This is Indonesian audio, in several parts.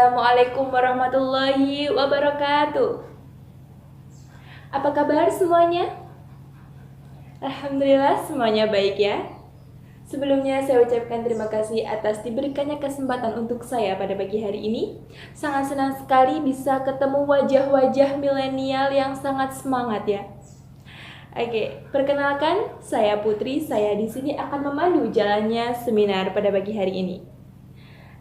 Assalamualaikum warahmatullahi wabarakatuh. Apa kabar semuanya? Alhamdulillah semuanya baik ya. Sebelumnya saya ucapkan terima kasih atas diberikannya kesempatan untuk saya pada pagi hari ini. Sangat senang sekali bisa ketemu wajah-wajah milenial yang sangat semangat ya. Oke, perkenalkan saya Putri. Saya di sini akan memandu jalannya seminar pada pagi hari ini.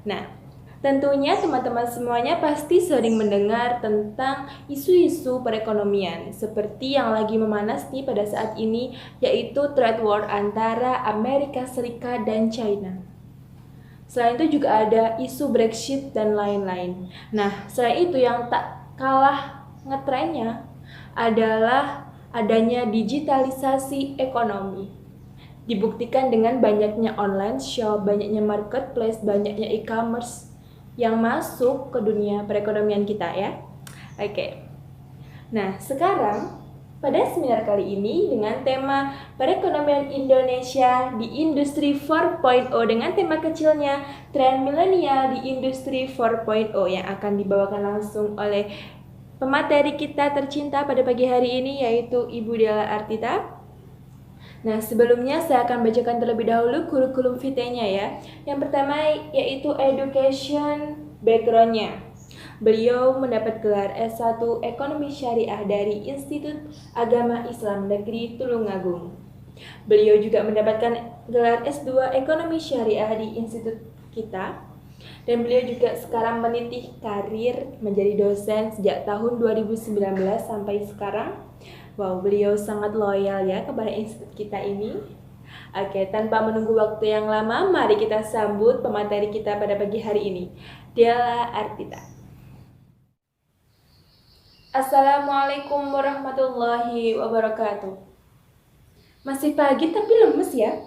Nah, tentunya teman-teman semuanya pasti sering mendengar tentang isu-isu perekonomian seperti yang lagi memanas nih pada saat ini, yaitu trade war antara Amerika Serikat dan China. Selain itu juga ada isu Brexit dan lain-lain. Nah, selain itu yang tak kalah ngetrennya adalah adanya digitalisasi ekonomi. Dibuktikan dengan banyaknya online shop, banyaknya marketplace, banyaknya e-commerce yang masuk ke dunia perekonomian kita ya. Oke. Nah, sekarang pada seminar kali ini dengan tema perekonomian Indonesia di industri 4.0 dengan tema kecilnya tren milenial di industri 4.0 yang akan dibawakan langsung oleh pemateri kita tercinta pada pagi hari ini yaitu Ibu Della Artita. Nah, sebelumnya saya akan bacakan terlebih dahulu kurikulum vitae-nya ya. Yang pertama yaitu education background-nya. Beliau mendapat gelar S1 Ekonomi Syariah dari Institut Agama Islam Negeri Tulungagung. Beliau juga mendapatkan gelar S2 Ekonomi Syariah di institut kita. Dan beliau juga sekarang meniti karir menjadi dosen sejak tahun 2019 sampai sekarang. Wow, beliau sangat loyal ya kepada institut kita ini. Oke, tanpa menunggu waktu yang lama, mari kita sambut pemateri kita pada pagi hari ini, Della Artita. Assalamualaikum warahmatullahi wabarakatuh. Masih pagi tapi lemes ya.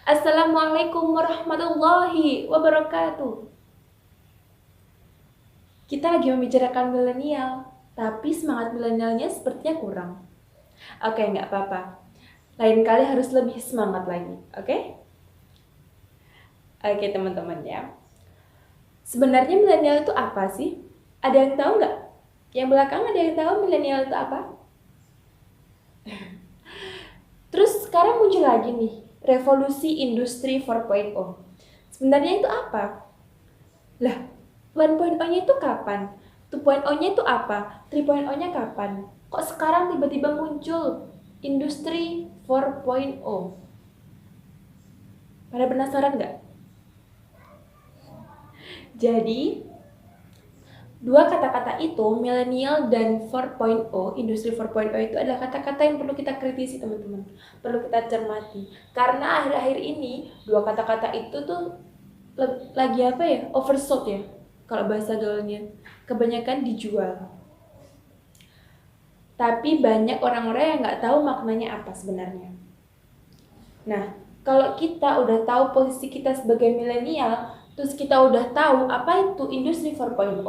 Assalamualaikum warahmatullahi wabarakatuh. Kita lagi membicarakan milenial, tapi semangat milenialnya sepertinya kurang. Oke, nggak apa-apa. Lain kali harus lebih semangat lagi, oke? Oke, teman-teman ya. Sebenarnya milenial itu apa sih? Ada yang tahu nggak? Yang belakang ada yang tahu milenial itu apa? Terus sekarang muncul lagi nih, revolusi industri 4.0. Sebenarnya itu apa? Lah, 1.0-nya itu kapan? 2.0-nya itu apa? 3.0-nya kapan? Kok sekarang tiba-tiba muncul industri 4.0? Pada penasaran nggak? Jadi, dua kata-kata itu, milenial dan 4.0, industri 4.0 itu adalah kata-kata yang perlu kita kritisi teman-teman. Perlu kita cermati. Karena akhir-akhir ini, dua kata-kata itu tuh lagi apa ya? Oversold ya. Kalau bahasa gaulnya, kebanyakan dijual. Tapi banyak orang-orang yang nggak tahu maknanya apa sebenarnya. Nah, kalau kita udah tahu posisi kita sebagai milenial, terus kita udah tahu apa itu industri 4.0,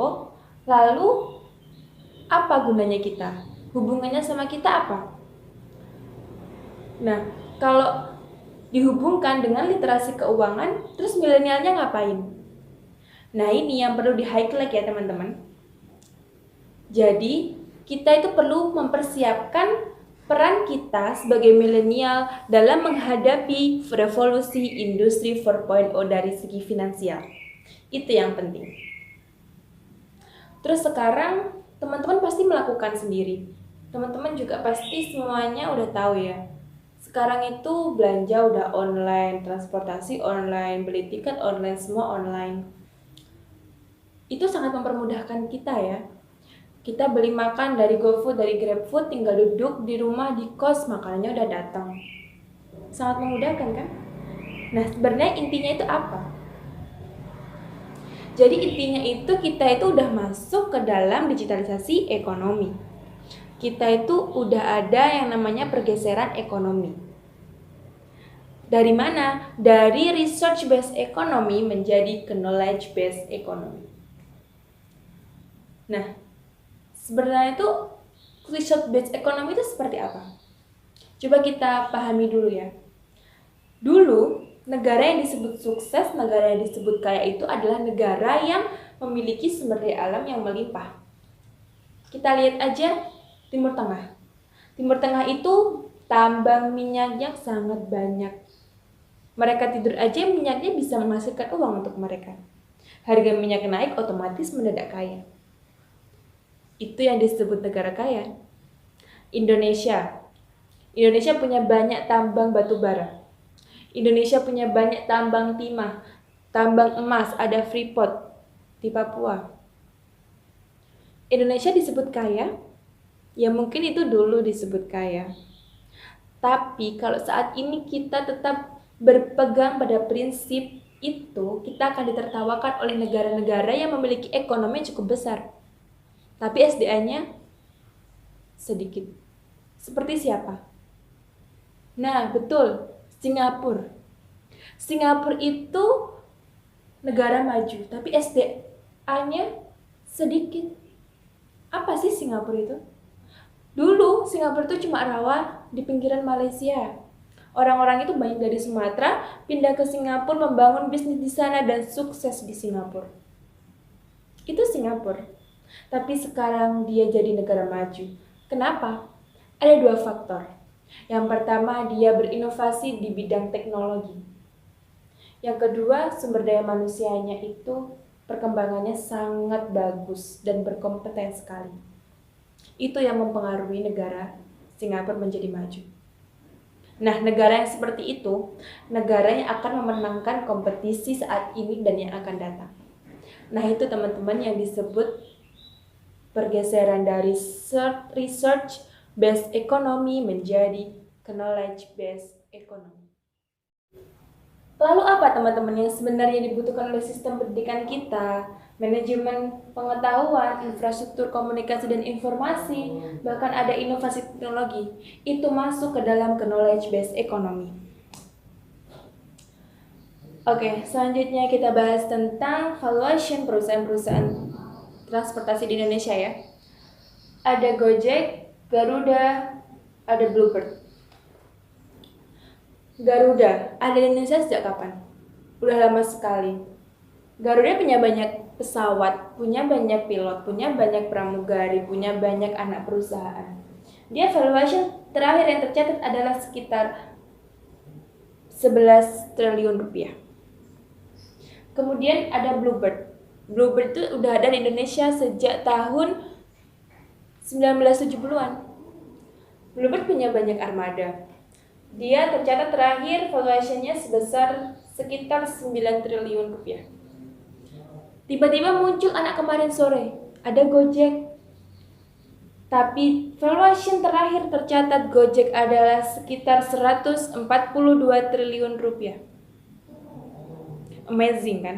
lalu apa gunanya kita? Hubungannya sama kita apa? Nah, kalau dihubungkan dengan literasi keuangan, terus milenialnya ngapain? Nah, ini yang perlu di-highlight ya teman-teman. Jadi, kita itu perlu mempersiapkan peran kita sebagai milenial dalam menghadapi revolusi industri 4.0 dari segi finansial. Itu yang penting. Terus sekarang teman-teman pasti melakukan sendiri. Teman-teman juga pasti semuanya udah tahu ya. Sekarang itu belanja udah online, transportasi online, beli tiket online, semua online. Itu sangat mempermudahkan kita ya. Kita beli makan dari GoFood, dari GrabFood, tinggal duduk di rumah, di kos, makanannya udah datang. Sangat memudahkan kan? Nah, sebenarnya intinya itu apa? Jadi intinya itu kita itu udah masuk ke dalam digitalisasi ekonomi. Kita itu udah ada yang namanya pergeseran ekonomi. Dari mana? Dari research based economy menjadi ke knowledge based economy. Nah, sebenarnya itu research based economy itu seperti apa? Coba kita pahami dulu ya. Dulu, negara yang disebut sukses, negara yang disebut kaya itu adalah negara yang memiliki sumber daya alam yang melimpah. Kita lihat aja Timur Tengah. Timur Tengah itu tambang minyaknya sangat banyak. Mereka tidur aja minyaknya bisa menghasilkan uang untuk mereka. Harga minyak naik otomatis mendadak kaya. Itu yang disebut negara kaya. Indonesia punya banyak tambang batu bara. Indonesia punya banyak tambang timah, tambang emas, ada Freeport di Papua. Indonesia disebut kaya? Ya mungkin itu dulu disebut kaya. Tapi kalau saat ini kita tetap berpegang pada prinsip itu, kita akan ditertawakan oleh negara-negara yang memiliki ekonomi yang cukup besar. Tapi SDA-nya sedikit. Seperti siapa? Nah, betul, Singapura. Singapura itu negara maju, tapi SDA-nya sedikit. Apa sih Singapura itu? Dulu Singapura itu cuma rawa di pinggiran Malaysia. Orang-orang itu banyak dari Sumatera pindah ke Singapura, membangun bisnis di sana dan sukses di Singapura. Itu Singapura. Tapi sekarang dia jadi negara maju. Kenapa? Ada dua faktor. Yang pertama, dia berinovasi di bidang teknologi. Yang kedua, sumber daya manusianya itu perkembangannya sangat bagus dan berkompeten sekali. Itu yang mempengaruhi negara Singapura menjadi maju. Nah, negara yang seperti itu, negara yang akan memenangkan kompetisi saat ini dan yang akan datang. Nah, itu teman-teman yang disebut pergeseran dari research based economy menjadi knowledge based economy. Lalu apa teman-teman yang sebenarnya dibutuhkan oleh sistem pendidikan kita? Manajemen pengetahuan, infrastruktur komunikasi dan informasi, bahkan ada inovasi teknologi. Itu masuk ke dalam knowledge based economy. Oke, selanjutnya kita bahas tentang valuation perusahaan-perusahaan transportasi di Indonesia ya. Ada Gojek, Garuda, ada Bluebird. Garuda ada di Indonesia sejak kapan? Udah lama sekali. Garuda punya banyak pesawat, punya banyak pilot, punya banyak pramugari, punya banyak anak perusahaan. Dia valuation terakhir yang tercatat adalah sekitar 11 triliun rupiah. Kemudian ada Bluebird. Bluebird itu udah ada di Indonesia sejak tahun 1970-an. Bluebird punya banyak armada. Dia tercatat terakhir valuation-nya sebesar sekitar 9 triliun rupiah. Tiba-tiba muncul anak kemarin sore, ada Gojek. Tapi valuation terakhir tercatat Gojek adalah sekitar 142 triliun rupiah. Amazing kan?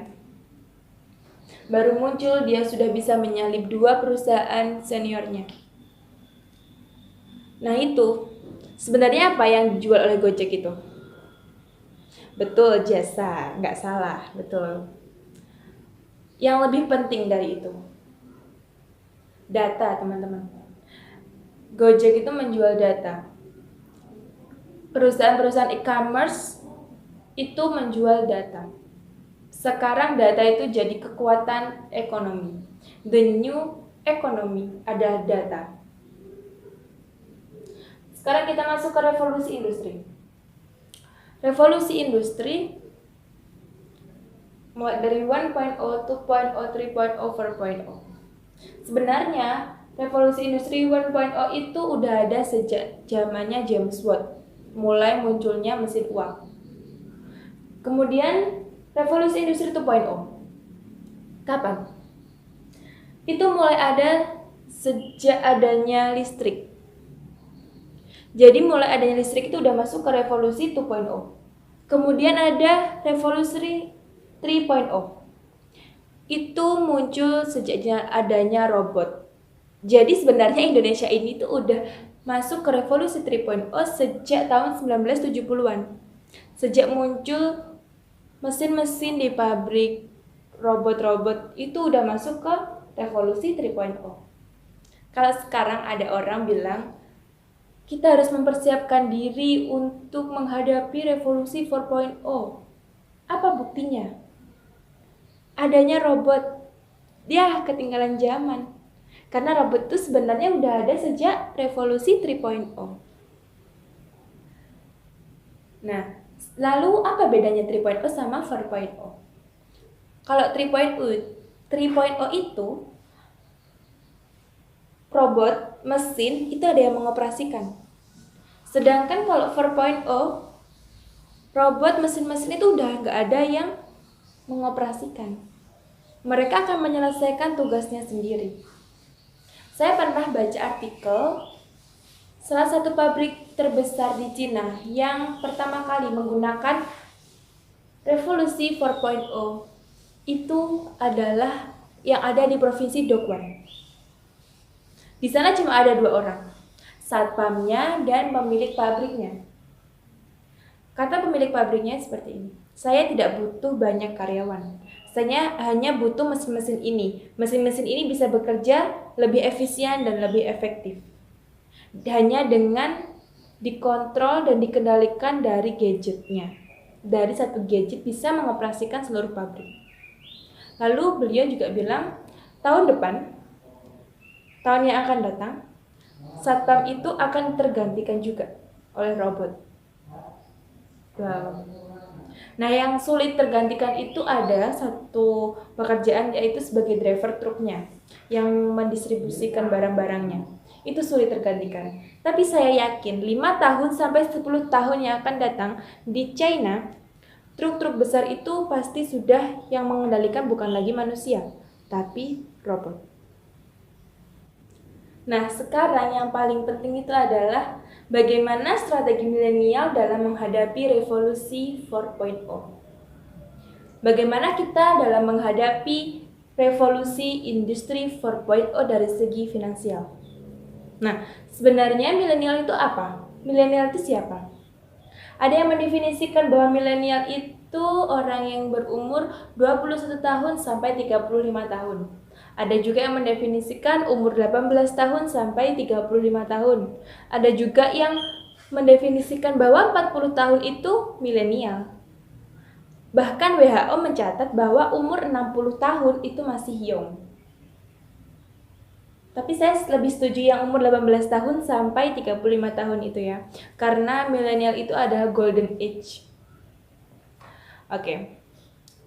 Baru muncul dia sudah bisa menyalip 2 perusahaan seniornya. Nah itu, sebenarnya apa yang dijual oleh Gojek itu? Betul, jasa, nggak salah, betul. Yang lebih penting dari itu, data teman-teman. Gojek itu menjual data. Perusahaan-perusahaan e-commerce itu menjual data. Sekarang data itu jadi kekuatan ekonomi. The new economy adalah data. Sekarang kita masuk ke revolusi industri. Revolusi industri mulai dari 1.0, 2.0, 3.0, 4.0. Sebenarnya revolusi industri 1.0 itu udah ada sejak zamannya James Watt, mulai munculnya mesin uap. Kemudian revolusi industri 2.0. Kapan? Itu mulai ada sejak adanya listrik. Jadi mulai adanya listrik itu udah masuk ke revolusi 2.0. Kemudian ada revolusi 3.0. Itu muncul sejak adanya robot. Jadi sebenarnya Indonesia ini tuh udah masuk ke revolusi 3.0 sejak tahun 1970-an. Sejak muncul mesin-mesin di pabrik, robot-robot itu udah masuk ke revolusi 3.0. Kalau sekarang ada orang bilang kita harus mempersiapkan diri untuk menghadapi revolusi 4.0. Apa buktinya? Adanya robot. dia ketinggalan zaman. Karena robot itu sebenarnya udah ada sejak revolusi 3.0. Nah, lalu apa bedanya 3.0 sama 4.0? Kalau 3.0 itu robot, mesin itu ada yang mengoperasikan. Sedangkan kalau 4.0 robot, mesin-mesin itu udah nggak ada yang mengoperasikan. Mereka akan menyelesaikan tugasnya sendiri. Saya pernah baca artikel salah satu pabrik terbesar di Cina yang pertama kali menggunakan revolusi 4.0 itu adalah yang ada di provinsi Dongguan. Di sana cuma ada 2 orang, satpamnya dan pemilik pabriknya. Kata pemilik pabriknya seperti ini, saya tidak butuh banyak karyawan. Saya hanya butuh mesin-mesin ini. Mesin-mesin ini bisa bekerja lebih efisien dan lebih efektif. Hanya dengan dikontrol dan dikendalikan dari gadgetnya. Dari satu gadget bisa mengoperasikan seluruh pabrik. Lalu beliau juga bilang, tahun depan, tahun yang akan datang, satpam itu akan tergantikan juga oleh robot. Wow. Nah, yang sulit tergantikan itu ada satu pekerjaan, yaitu sebagai driver truknya yang mendistribusikan barang-barangnya. Itu sulit tergantikan. Tapi saya yakin 5 tahun sampai 10 tahun yang akan datang di China, truk-truk besar itu pasti sudah yang mengendalikan bukan lagi manusia, tapi robot. Nah, sekarang yang paling penting itu adalah bagaimana strategi milenial dalam menghadapi revolusi 4.0. Bagaimana kita dalam menghadapi revolusi industri 4.0 dari segi finansial. Nah, sebenarnya milenial itu apa? Milenial itu siapa? Ada yang mendefinisikan bahwa milenial itu orang yang berumur 21 tahun sampai 35 tahun. Ada juga yang mendefinisikan umur 18 tahun sampai 35 tahun. Ada juga yang mendefinisikan bahwa 40 tahun itu milenial. Bahkan WHO mencatat bahwa umur 60 tahun itu masih young. Tapi saya lebih setuju yang umur 18 tahun sampai 35 tahun itu ya. Karena milenial itu adalah golden age. Oke.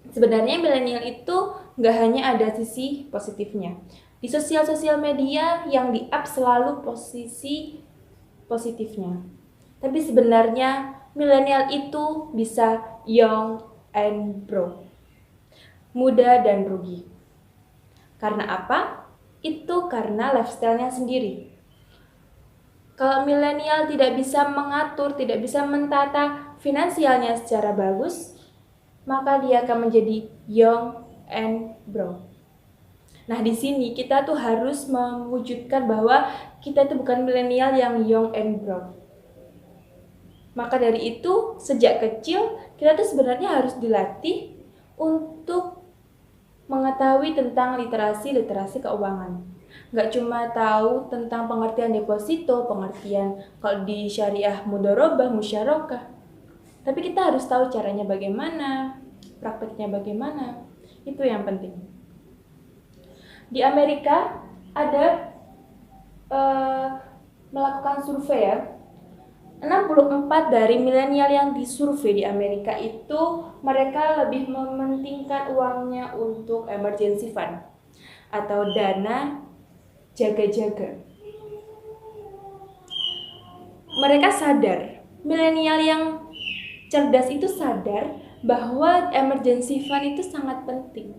Sebenarnya milenial itu nggak hanya ada sisi positifnya. Di sosial media yang di-up selalu posisi positifnya. Tapi sebenarnya milenial itu bisa young and broke. Muda dan rugi. Karena apa? Itu karena lifestyle-nya sendiri. Kalau milenial tidak bisa mengatur, tidak bisa mentata finansialnya secara bagus, maka dia akan menjadi young and broke. Nah, di sini kita tuh harus mewujudkan bahwa kita itu bukan milenial yang young and broke. Maka dari itu, sejak kecil kita tuh sebenarnya harus dilatih untuk mengetahui tentang literasi keuangan. Nggak cuma tahu tentang pengertian deposito, pengertian kalau di syariah mudharabah, musyarakah. Tapi kita harus tahu caranya bagaimana, prakteknya bagaimana. Itu yang penting. Di Amerika ada melakukan survei ya. 64 dari milenial yang disurvei di Amerika itu mereka lebih mementingkan uangnya untuk emergency fund atau dana jaga-jaga. Mereka sadar, milenial yang cerdas itu sadar bahwa emergency fund itu sangat penting.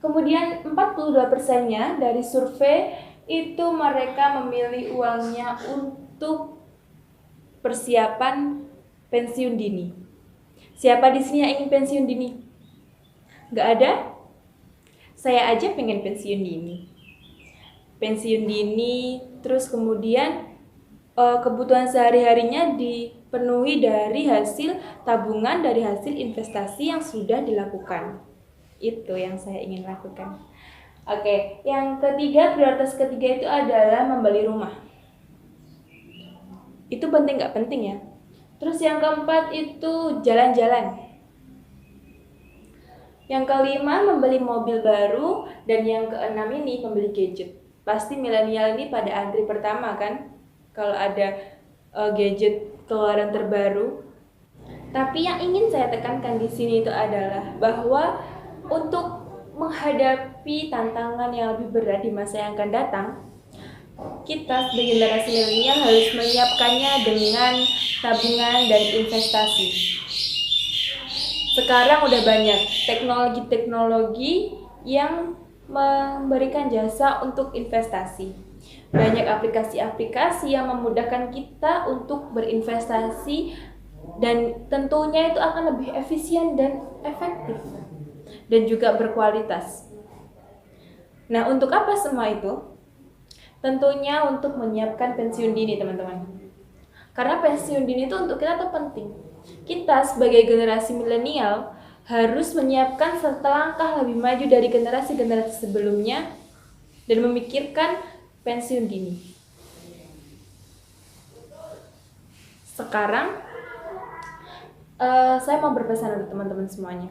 Kemudian 42%-nya dari survei itu mereka memilih uangnya untuk persiapan pensiun dini. Siapa di sini yang ingin pensiun dini? Nggak ada? Saya aja pengen pensiun dini. Pensiun dini, terus kemudian kebutuhan sehari-harinya dipenuhi dari hasil tabungan, dari hasil investasi yang sudah dilakukan. Itu yang saya ingin lakukan. Oke, yang ketiga, prioritas ketiga itu adalah membeli rumah. Itu penting nggak penting ya? Terus yang keempat itu jalan-jalan. Yang kelima, membeli mobil baru. Dan yang keenam ini, membeli gadget. Pasti milenial ini pada antri pertama kan, kalau ada gadget keluaran terbaru. Tapi yang ingin saya tekankan di sini itu adalah bahwa untuk menghadapi tantangan yang lebih berat di masa yang akan datang, kita sebagai generasi milenial harus menyiapkannya dengan tabungan dan investasi. Sekarang udah banyak teknologi-teknologi yang memberikan jasa untuk investasi. Banyak aplikasi-aplikasi yang memudahkan kita untuk berinvestasi dan tentunya itu akan lebih efisien dan efektif dan juga berkualitas. Nah, untuk apa semua itu? Tentunya untuk menyiapkan pensiun dini, teman-teman. Karena pensiun dini itu untuk kita tuh penting. Kita sebagai generasi milenial harus menyiapkan selangkah lebih maju dari generasi-generasi sebelumnya dan memikirkan pensiun dini. Sekarang saya mau berpesan untuk teman-teman semuanya.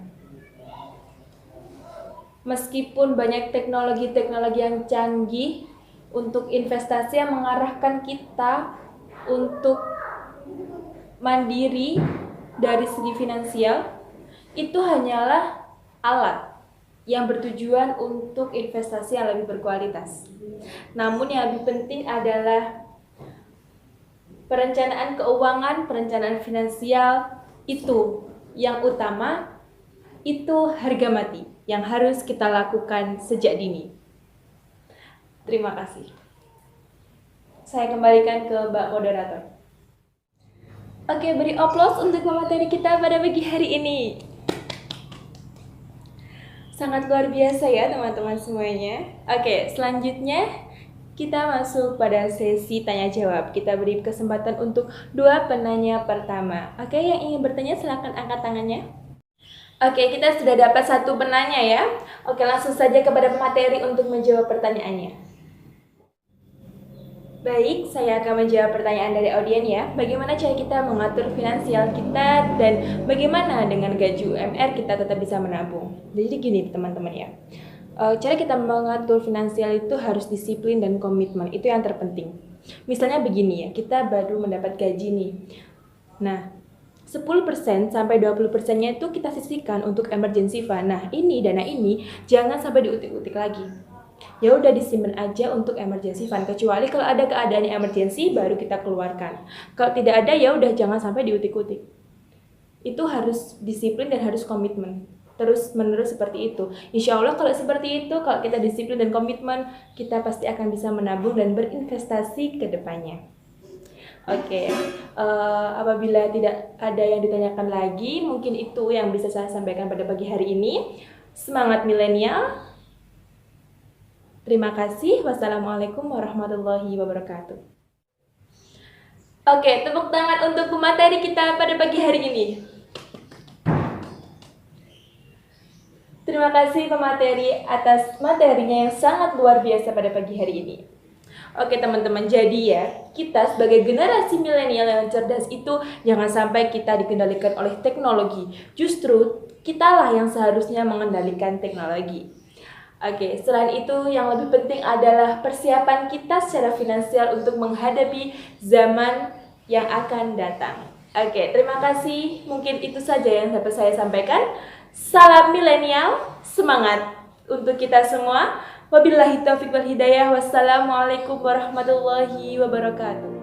Meskipun banyak teknologi-teknologi yang canggih untuk investasi yang mengarahkan kita untuk mandiri dari segi finansial, itu hanyalah alat yang bertujuan untuk investasi yang lebih berkualitas. Namun yang lebih penting adalah perencanaan keuangan, perencanaan finansial itu yang utama, itu harga mati yang harus kita lakukan sejak dini. Terima kasih. Saya kembalikan ke Mbak Moderator. Oke, beri aplaus untuk pemateri kita pada pagi hari ini. Sangat luar biasa ya teman-teman semuanya. Oke, selanjutnya kita masuk pada sesi tanya jawab. Kita beri kesempatan untuk 2 penanya pertama. Oke, yang ingin bertanya silakan angkat tangannya. Oke, kita sudah dapat 1 penanya ya. Oke, langsung saja kepada pemateri untuk menjawab pertanyaannya. Baik, saya akan menjawab pertanyaan dari audien ya. Bagaimana cara kita mengatur finansial kita dan bagaimana dengan gaji UMR kita tetap bisa menabung? Jadi gini teman-teman ya. Cara kita mengatur finansial itu harus disiplin dan komitmen. Itu yang terpenting. Misalnya begini ya, kita baru mendapat gaji nih. Nah, 10% sampai 20%-nya itu kita sisihkan untuk emergency fund. Nah, dana ini jangan sampai diutik-utik lagi. Ya udah disimpan aja untuk emergency fund, kecuali kalau ada keadaan emergency baru kita keluarkan. Kalau tidak ada ya udah jangan sampai diutik-utik. Itu harus disiplin dan harus komitmen. Terus menerus seperti itu. Insya Allah kalau seperti itu, kalau kita disiplin dan komitmen, kita pasti akan bisa menabung dan berinvestasi ke depannya. Oke, apabila tidak ada yang ditanyakan lagi, mungkin itu yang bisa saya sampaikan pada pagi hari ini. Semangat milenial. Terima kasih. Wassalamualaikum warahmatullahi wabarakatuh. Oke, tepuk tangan untuk pemateri kita pada pagi hari ini. Terima kasih pemateri atas materinya yang sangat luar biasa pada pagi hari ini. Oke teman-teman, jadi ya, kita sebagai generasi milenial yang cerdas itu jangan sampai kita dikendalikan oleh teknologi. Justru kitalah yang seharusnya mengendalikan teknologi. Oke, selain itu yang lebih penting adalah persiapan kita secara finansial untuk menghadapi zaman yang akan datang. Oke, terima kasih. Mungkin itu saja yang dapat saya sampaikan. Salam milenial, semangat untuk kita semua. Wabillahi taufiq wal hidayah. Wassalamualaikum warahmatullahi wabarakatuh.